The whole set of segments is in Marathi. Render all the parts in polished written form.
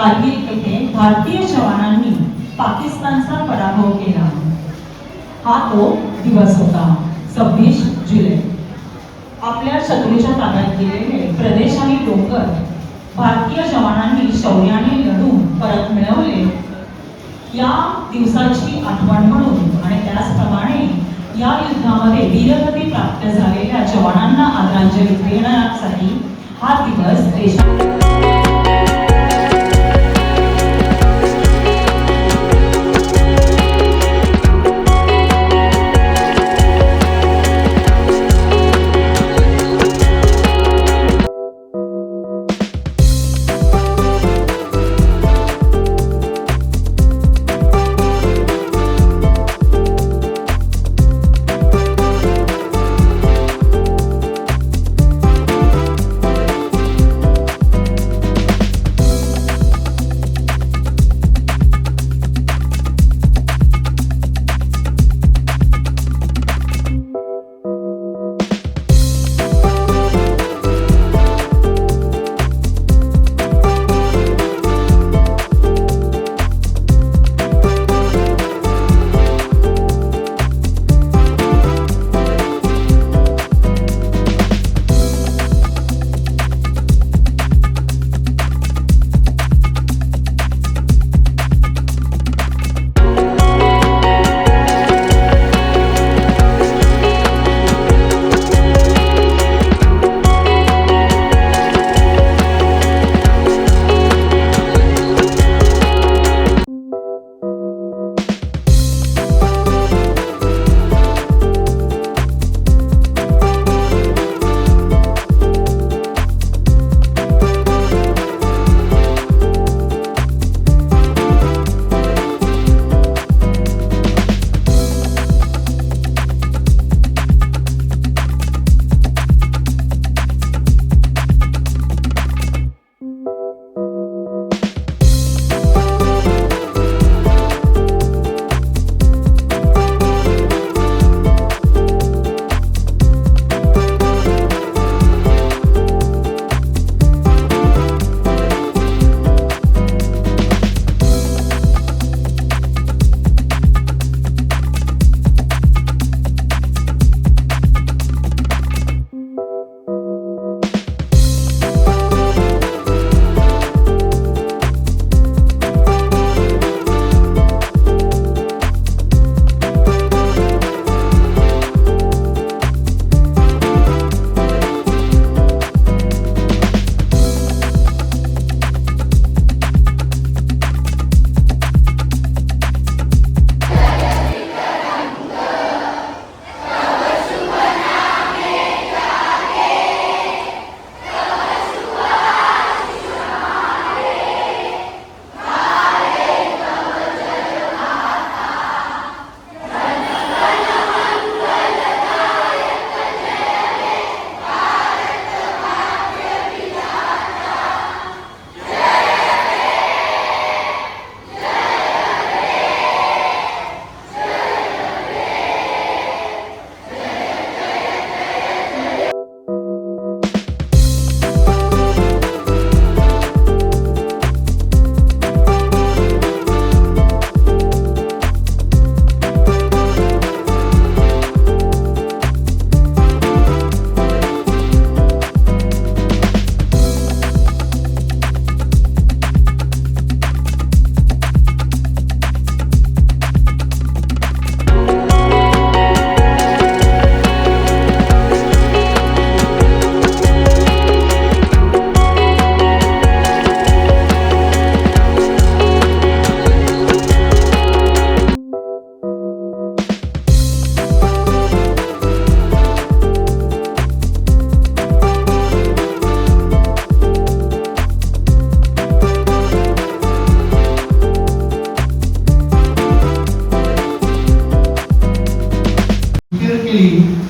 कारगिल येथे भारतीय जवानांनी पाकिस्तानचा पराभव केला। हा तो दिवस होता 26 जुलै। आपल्या शत्रूच्या ताब्यात गेलेले प्रदेश आणि डोंगर भारतीय जवानांनी शौर्याने लढून परत मिळवले। या दिवसाची आठवण म्हणून आणि त्याचप्रमाणे या युद्धामध्ये वीरगती प्राप्त झालेल्या जवानांना आदरांजली देण्यासाठी हा दिवस देशात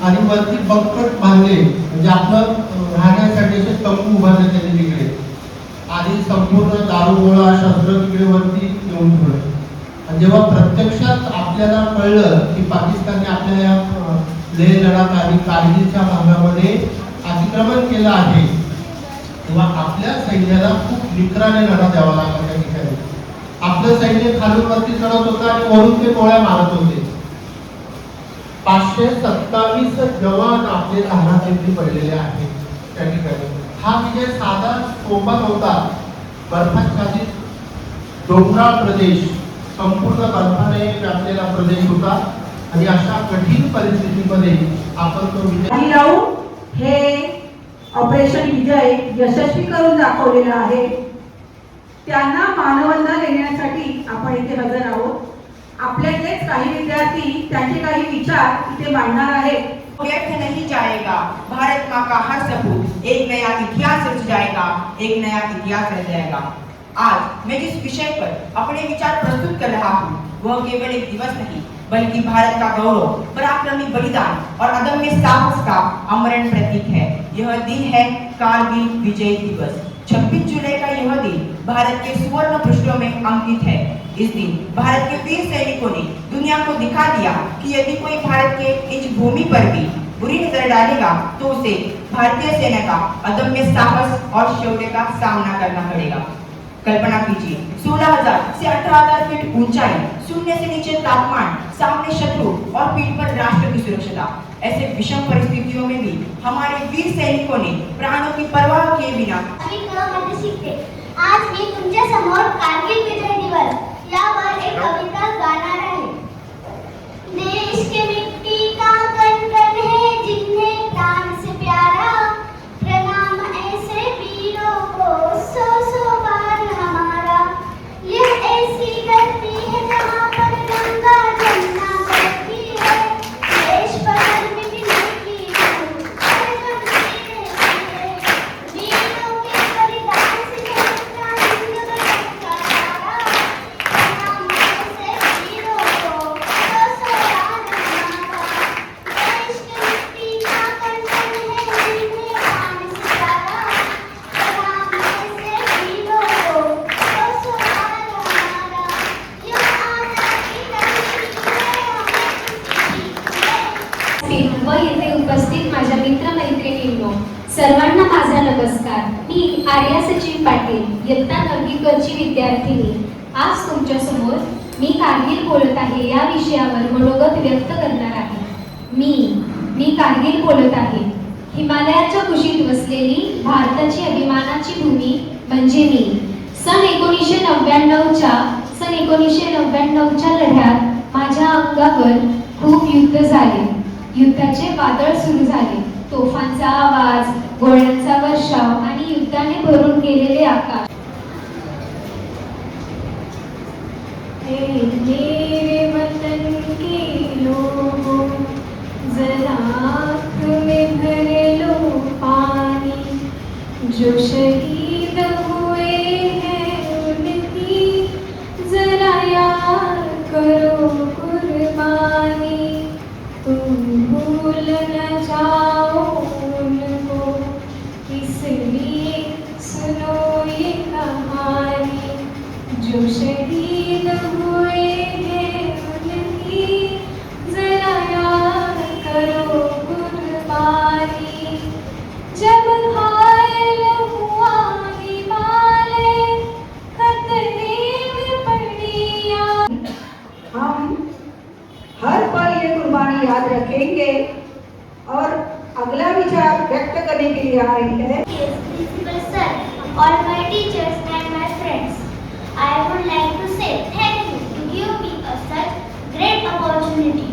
आणि वरती बंकट बांधले, म्हणजे आपलं राहण्यासाठी तंबू उभारले त्यांनी तिकडे, आणि संपूर्ण दारूगोळा शस्त्र तिकडे वरती येऊन ठेवलं. आणि जेव्हा प्रत्यक्षात आपल्याला कळलं की पाकिस्तानने आपल्या या लेह लडाख आणि कारगिलच्या भागामध्ये अतिक्रमण केलं आहे, तेव्हा आपल्या आपल्या सैन्याला खूप निकराने लढा द्यावा लागला त्या ठिकाणी. आपलं सैन्य खालून वरती चढत होतं आणि वरून ते गोळ्या मारत होते. 527 जवान आपले लहानाचे पडलेले आहेत त्या ठिकाणी. हा विजय साधा सोपा नव्हता. बर्फाच्छादित डोंगराळ प्रदेश, संपूर्ण बर्फाने व्यापलेला प्रदेश होता आणि अशा कठीण परिस्थितीमध्ये आपण तो विजय बाजीराव हे ऑपरेशन विजय यशस्वी करून दाखवलेलं आहे. त्यांना मानवंदना देण्यासाठी आपण इथे हजर आहोत. आपल्यातलेच काही विद्यार्थी त्यांचे काही विचार इथे मांडणार आहेत. व्यर्थ नहीं जाएगा, भारत माँ का हर सपूत एक नया इतिहास रच जाएगा, एक नया इतिहास रच जाएगा. आज मैं जिस विषय पर अपने विचार प्रस्तुत कर रहा हूँ वह केवल एक दिवस नहीं बल्कि भारत का गौरव, पराक्रमी बलिदान और अदम्य साहस का अमरण प्रतीक है. यह दिन है कारगिल विजय दिवस. 26 जुलाई का यह दिन भारत के सुवर्ण पृष्ठों में अंकित है. इस दिन भारत के वीर सैनिकों ने दुनिया को दिखा दिया कि यदि कोई भारत के इस भूमि पर भी बुरी नजर डालेगा तो उसे भारतीय सेना का अदम्य साहस और शौर्य का सामना करना पड़ेगा. कल्पना कीजिए, 16,000 से 18,000 फीट ऊंचाई, शून्य से नीचे तापमान, सामने शत्रु और पीठ पर राष्ट्र की सुरक्षा. ऐसे विषम परिस्थितियों में भी हमारे वीर सैनिकों ने प्राणों की परवाह किए बिना आज मी तुमच्या समोर कारगिल विजय दिवस यावर एक कविता गाणार आहे. देश के मिट्टी का कण कण है जिन्हें प्राण से प्यारा, प्रणाम ऐसे वीरों को सौ सौ बार हमारा. यह ऐसी धरती है जहाँ पर गंगा जमुना बहती है, देश पर मिटने की हरदम रहती है. वीरों के बलिदान से अपना हिंद बचा तारा, प्रणाम ऐसे वीरों को सौ सौ बार हमारा. देश की मिट्टी का कण कण है जिन्हें प्राण से प्यारा, प्रणाम ऐसे वीरों को सौ सौ बार हमारा. यह आजादी का व येथे उपस्थित माझ्या मित्रमैत्रिणींनो, सर्वांना माझा नमस्कार. मी आर्या सचिन पाटील, इयत्ता 9वी ची विद्यार्थिनी. आज तुमच्या समोर मी कारगिल बोलत आहे या विषयावर मनोगत व्यक्त करणार आहे. मी कारगिल बोलत आहे. हिमालयाच्या कुशीत वसलेली भारताची अभिमानाची भूमी म्हणजे मी. सन 1999च्या लढ्यात माझ्या अंगावर खूप युद्ध झाले. युद्धाचे वादळ सुरू झाले. तोफांचा आवाज, गोळ्यांचा वर्षाव आणि युद्धाने भरून गेलेले आकाश. मेरे वतन के लोगों, जरा आँख में भर लो पानी. जो शहीद हुए हैं उनकी जरा याद करो कुर्बानी. तुम भूल न जाओ उनको, इसलिए सुनो ये कहानी. जो शहीद हुए हैं उनकी जरा याद करो कुर्बानी. जब घायल हुआ हिमालय खतरे में पड़ी हम हर पल ये कुर्बानी याद रखेंगे. और अगला विचार व्यक्त करने के लिए आ रही है Principal sir, all my teachers and my friends, I would like to say thank you to give me such great opportunity.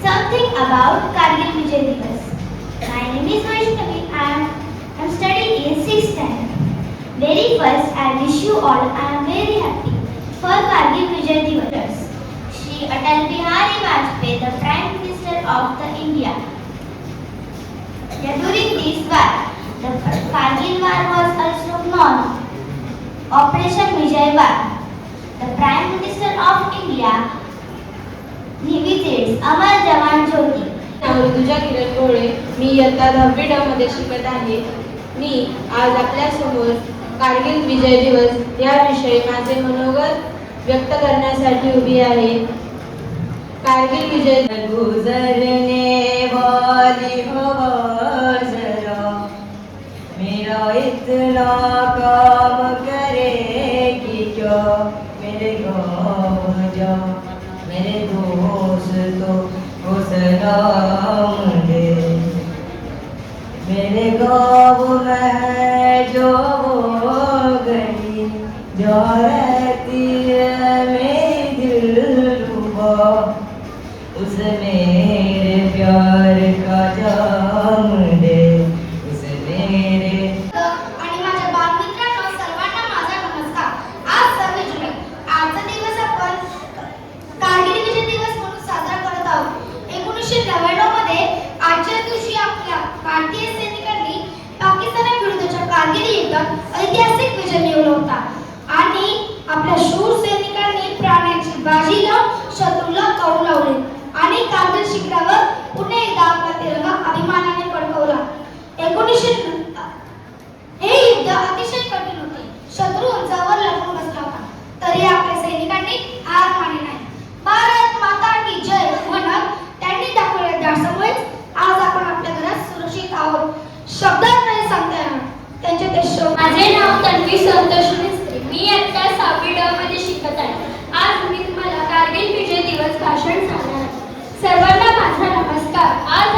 Something about Kargil Vijay Divas. My name is Vaishnavi. I am studying in 6th standard. Very first, I wish you all I am very happy for Kargil Vijay Divas. Shri Atal Bihari Vajpayee, the Prime Minister of the India. During this war, the Kargil war was also known Operation Vijay War. The Prime Minister of India visits Amar Jawan Jyoti. Rutuja किरण भोळे. मी इयत्ता 10वी ड मध्ये शिकत आहे. मी आज आपल्या समोर कारगिल विजय दिवस याविषयी माझे मनोगत व्यक्त करण्यासाठी उभी आहे. कारगिल विजय गुजरने वाली हवा जरा मेरे मेरा इतना काम करेगी क्या मेरे गाँव जा मेरे दोस्तों को सलाम दे मेरे गाँव में है जो वो गली जो रहती है मेरी दिलरुबा उस मेरे प्यार का जाम दे उस मेरे आणि माझ्या बालमित्रांनो सर्वांना माझा नमस्कार. आज 26 जुलै आजचा दिवस आपण कारगिल विजय दिवस म्हणून साजरा करत आहोत. 1999 मध्ये आजच्या दिवशी आपल्या भारतीय सैनिकांनी पाकिस्तानाविरुद्धच्या कारगिल युद्धात ऐतिहासिक विजय मिळवला होता आणि आपल्या शूर सैनिकांनी प्राणांची बाजी लावून शत्रूला कळू लावले आणि कारगिल शिखरावर पुन्हा एकदा आपला तिरंगा अभिमानाने फडकवला. 1900 हे युद्ध अतिशय कठीण होते. शत्रू उंचावर लपून बसला होता तरी आपल्या सैनिकांनी हार मानली नाही. भारत माता की जय म्हणत त्यांनी दाखवलेल्या धाडसामुळेच आज आपण आपल्या घरात सुरक्षित आहोत. शब्दात नाही सांगता येणार त्यांचे ते शब्द. माझे नाव तन्वी संतोष मिस्त्री. मी इयत्ता 6वी ड मध्ये शिकत आहे. आज मी तुम्हाला कारगिल विजय दिवस भाषण सांगणार आहे. सर्वांना माझा नमस्कार. आज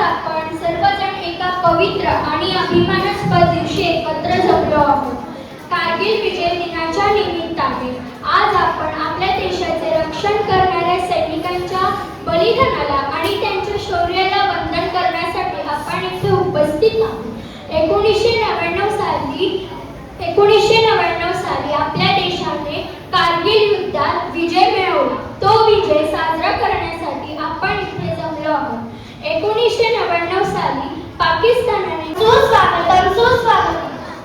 आपण सर्वजण एका पवित्र आणि अभिमानास्पद दिवशी एकत्र जमलो आहोत. कारगिल विजय दिनाच्या निमित्ताने आज आपण आपल्या देशाचे रक्षण करणाऱ्या सैनिकांच्या बलिदानाला आणि त्यांच्या शौर्याला वंदन करण्यासाठी आपण इथे उपस्थित आहोत. 1999 साली आपल्या देशाने कारगिल युद्धात विजय मिळवला. तो विजय साजरा करण्यासाठी आपण इथे जमलो आहोत. 1999 साली पाकिस्तानाने सुस्वागतम.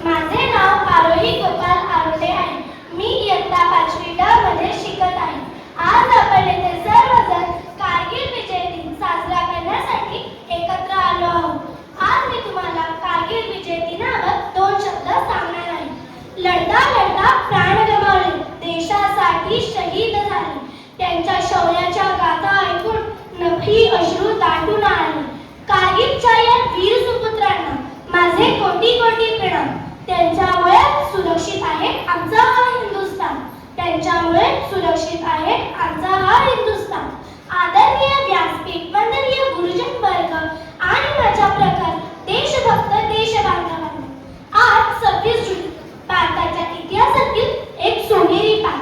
माझे नाव आरोही गोपाल आरोडे आहे. मी इयत्ता 5वी ड मध्ये शिकत आहे. आज आपण येथे सर्वजण कारगिल विजय दिन साजरा करण्यासाठी एकत्र आलो आहोत. आज मी तुम्हाला कारगिल विजय दिनावर 2 शब्द सांगणार आहे. लढता लढता प्राण गमावले, देशासाठी शहीद झाले. त्यांच्या शौर्याच्या गाथा ऐकून नखी अश्रू दाटून आले. कारगिलच्या या वीर सुपुत्रांना माझे कोटी कोटी प्रणाम. त्यांच्यामुळे सुरक्षित आहे आमचा हा हिंदुस्थान. त्यांच्यामुळे सुरक्षित आहे आमचा हा हिंदुस्थान. आदरणीय व्यासपीठ, वंदनीय गुरुजन वर्ग आणि माझ्या प्रकार देशभक्त देशबांधवांनो, आज 26 जुलै भारताच्या इतिहासातील एक सोनेरी पान.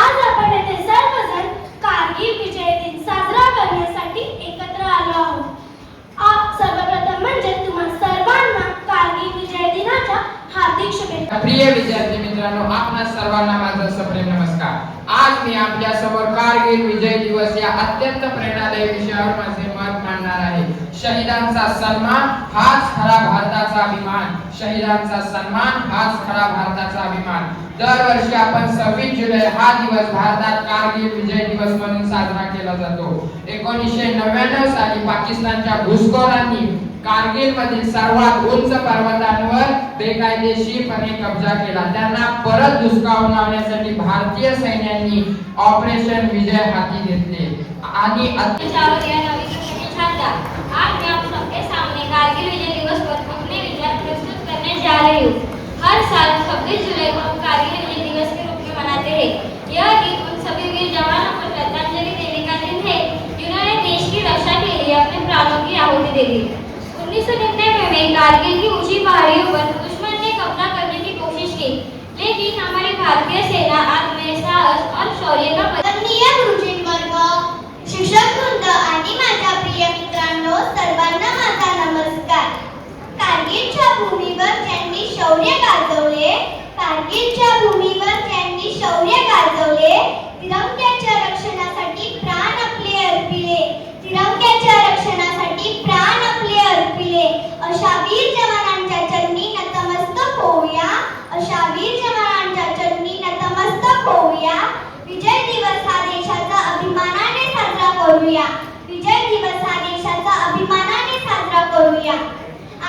आज आपण येथे सर्वजण कारगिल विजय दिन साजरा करण्यासाठी एकत्र आलो आहोत. सर्वप्रथम म्हणजे तुम्हा सर्वांना कारगिल विजय दिनाच्या हार्दिक शुभेच्छा. प्रिय विद्यार्थी मित्रांनो, आपणा सर्वांना माझा सप्रेम नमस्कार. आज मी आपल्या समोर कारगिल विजय दिवस या अत्यंत प्रेरणादायी विषयावर माझे मत मांडणार आहे. शहीदांचा सन्मान हाच खरा भारताचा अभिमान. शहीदांचा सन्मान हाच खरा भारताचा अभिमान. दरवर्षी आपण 26 जुलै हा दिवस भारतात कारगिल विजय दिवस म्हणून साजरा केला जातो. 1999 साली पाकिस्तानच्या घुसखोरांनी कारगिल मधील सर्वात उंच पर्वतांवर बेकायदेशीरपणे कब्जा केला. त्यांना परत धुसकावून लावण्यासाठी भारतीय सैन्यांनी ऑपरेशन विजय हाती घेतले आणि आज मैं आप सबके सामने कारगिल विजय दिवस पर अपने विचार प्रस्तुत करने जा रही हूँ. हर साल 26 जुलाई को हम कारगिल विजय दिवस के रूप में मनाते हैं. यह दिन उन सभी वीर जवानों को श्रद्धांजलि देने का दिन है जिन्होंने देश की रक्षा के लिए अपने प्राणों की आहुति दे दी. 1999 में कारगिल की ऊंची पहाड़ियों पर दुश्मन ने कब्जा करने की कोशिश की, लेकिन हमारी भारतीय सेना आत्म साहस और शौर्य का आदरणीय गुरुजन वर्ग, शिक्षक वृंद आणि माझ्या प्रिय मित्रांनो, सर्वांना माझा नमस्कार. कारगिलच्या भूमीवर ज्यांनी शौर्य गाजवले, तिरंग्याच्या रक्षणासाठी प्राण आपले अर्पिले, अशा वीर जवानांच्या चरणी नतमस्तक होऊया. विजय दिवस हा देशाचा अभिमानाने साजरा करूया.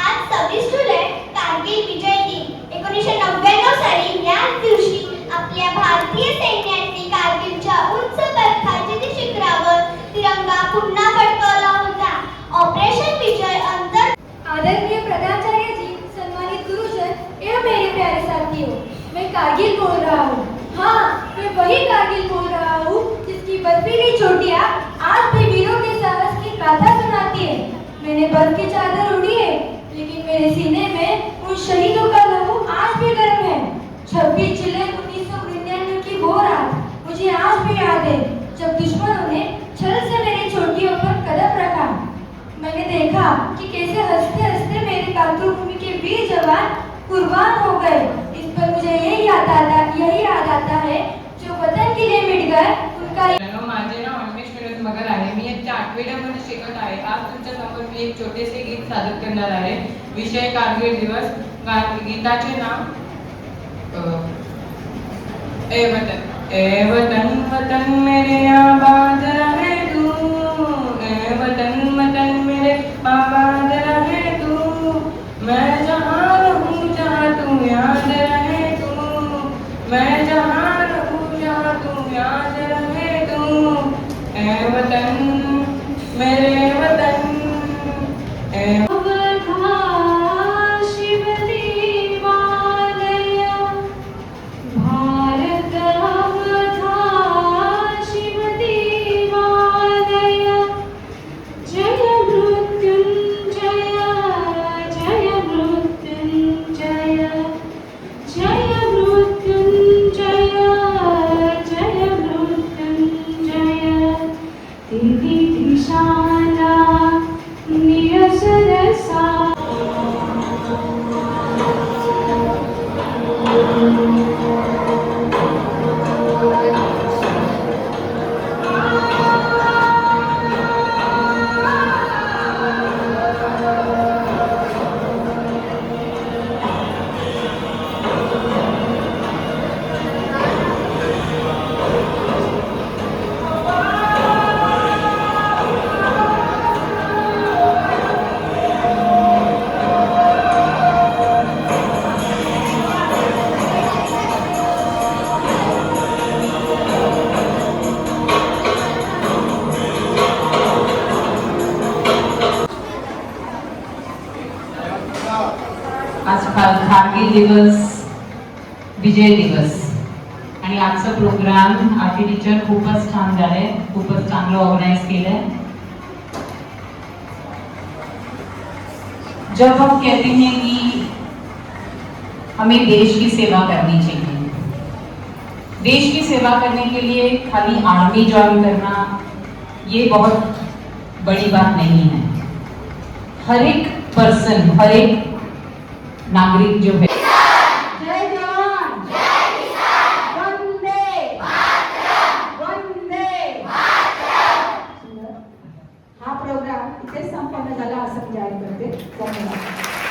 आज 26 जुलै कारगिल विजय दिन. 1999 साली याच दिवशी आपल्या भारतीय सैन्याने कारगिलच्या उंच बर्फाच्छादित शिखरावर तिरंगा पुन्हा फडकवला होता. ऑपरेशन विजय अंतर आदरणीय प्राचार्यजी, रहा हूँ। हाँ, मैं वही कारगिल बोल रहा हूँ जिसकी बर्फीली चोटियाँ आज भी वीरों के साहस की गाथा सुनाती है। मैंने बर्फ की चादर उड़ी है, लेकिन मेरे सीने में उन शहीदों का लहू आज भी गर्म है। 26 जुलाई 1999 की वो रात मुझे आज भी याद है, जब दुश्मनों ने छल से मेरी चोटियों पर कदम रखा। मैंने देखा कि कैसे हंसते हंसते मेरी मातृभूमि के वीर जवान कुर्बान हो गए। इस पर मुझे यही याद आता है, जो वतन के लिए मिट गए उनका। माझे नाव अन्वेष विनोद मगर आहे. मी इयत्ता 8वी मध्ये शिकत आहे. आज तुमच्या समोर मी एक छोटेसे गीत सादर करणार आहे. विषय कारगिल दिवस. गीताचे नाव ए वतन वतन मेरे आबाद रहे तू, ए वतन वतन मेरे आबाद रहे तू, मैं जहाँ रहूँ जहाँ तू याद रहे तू, मैं जहाँ रहूँ जहाँ तू याद रहे तू, ए वतन मेरे वतन ए आज कारगिल दिवस, विजय दिवस आणि आजचा प्रोग्राम आरती टीचर खूपच छान झालंय, खूपच चांगलं ऑर्गनाइज केलंय. जब हम कहते हैं कि हमें देश की सेवा करनी चाहिए, देश की सेवा करने के लिए खाली आर्मी ज्वाइन करना ये बहुत बड़ी बात नहीं है. हर एक पर्सन, हर एक नागरिक जो है, जय जवान, जय किसान, वंदे मातरम, वंदे मातरम. हा प्रोग्राम इथे संपन्न झाला असं मी जाहीर करते. धन्यवाद.